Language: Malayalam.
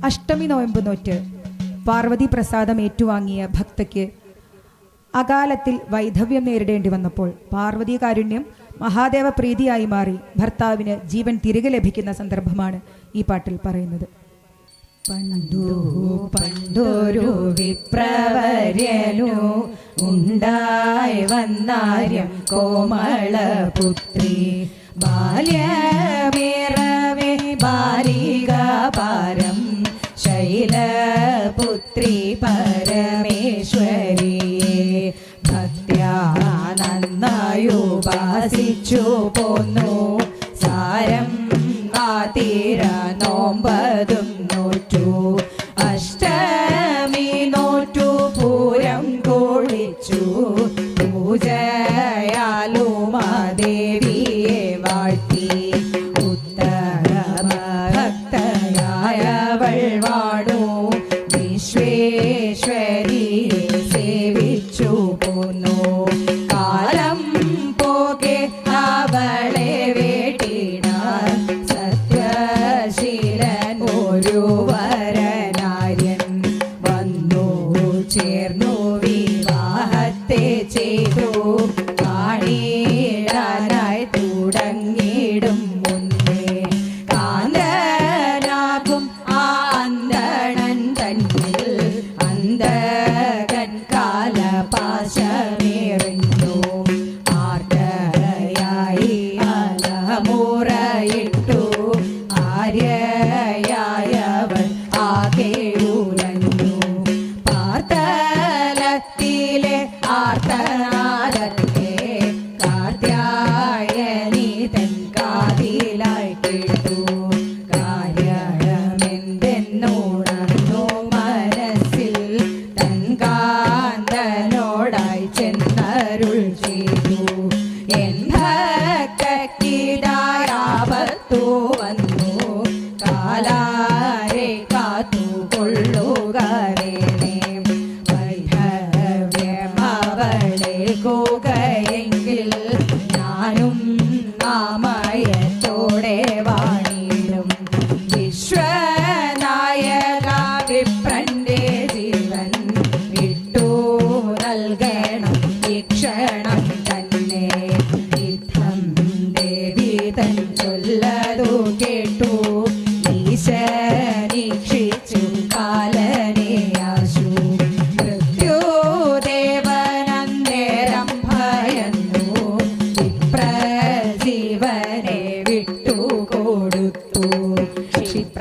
അഷ്ടമി നോയമ്പ് നോറ്റ് പാർവതി പ്രസാദം ഏറ്റുവാങ്ങിയ ഭക്തയ്ക്ക് അകാലത്തിൽ വൈധവ്യം നേരിടേണ്ടി വന്നപ്പോൾ പാർവതി കാരുണ്യം മഹാദേവ പ്രീതിയായി മാറി ഭർത്താവിന് ജീവൻ തിരികെ ലഭിക്കുന്ന സന്ദർഭമാണ് ഈ പാട്ടിൽ പറയുന്നത്. പണ്ടൊരു വിപ്രവര്യനു ഉണ്ടായി വന്നാര്യം കോമളപുത്രി ബാല്യമേറവേ ബാലിക പാരം ശൈലപുത്രി പരമേശ്വരിയെ ഭക്ത്യാ നന്നായുപാസിച്ചു പോന്നു സാരം ആതീര നോമ്പതും നോറ്റു അഷ്ടമി നോറ്റു പൂരം കൊളിച്ചു പൂജയാലുമാദേവിയെ വാഴ്ത്തി ഉത്തമ ഭക്തയായവൾ വാടു വിശ്വേശ്വരിയെ സേവിച്ചു പോന്നു കാലം പോകെ അവളെ വേട്ടിടാൻ സത്യശീലൻ ഒരു വരനാര്യൻ വന്നു ചേർന്നു വിവാഹത്തെ ചെയ്തു കാണിടാനായി തുടങ്ങിയിടും മുന്നേ കാന്തനാകും ആ അന്തണൻ തന്നിൽ അന്തകൻ കാലപാശമേറിഞ്ഞു ആർദ്രയായി അലമുറയിട്ടു ആര്യയായവൾ ആകെ ഉലഞ്ഞു പാർത്തലത്തിലെ ആർത്തനാദത്തെ കാർത്യായനി തൻ കാതിലായി കേട്ടു കാര്യമെന്തെന്നുണർന്നു മനസ്സിൽ തൻ കാന്തനോടായി ചെന്നരുൾ ചെയ്തു എൻ ഭക്തക്കിടായാപത്തു വന്നു കാലാരെ കാത്തു കൊള്ളുകരേണേ വൈധവ്യമവളെ കൂകയെങ്കിൽ ഞാനും നാമയത്തോടെ വാണിടും വിശ്വനായക വിപ്രന്റെ ജീവൻ വിട്ടു നൽകണം ഈ ക്ഷണം തന്നെ യുദ്ധം ദേവി തൻ ചൊല്ലതു കേട്ടു ഈശനീക്ഷിച്ചു കാലനെ ആശു മൃത്യുദേവനന്നേരം ഭയന്നു വിപ്രജീവനെ വിട്ടുകൊടുത്തു ക്ഷിപ്രനേരത്താൽ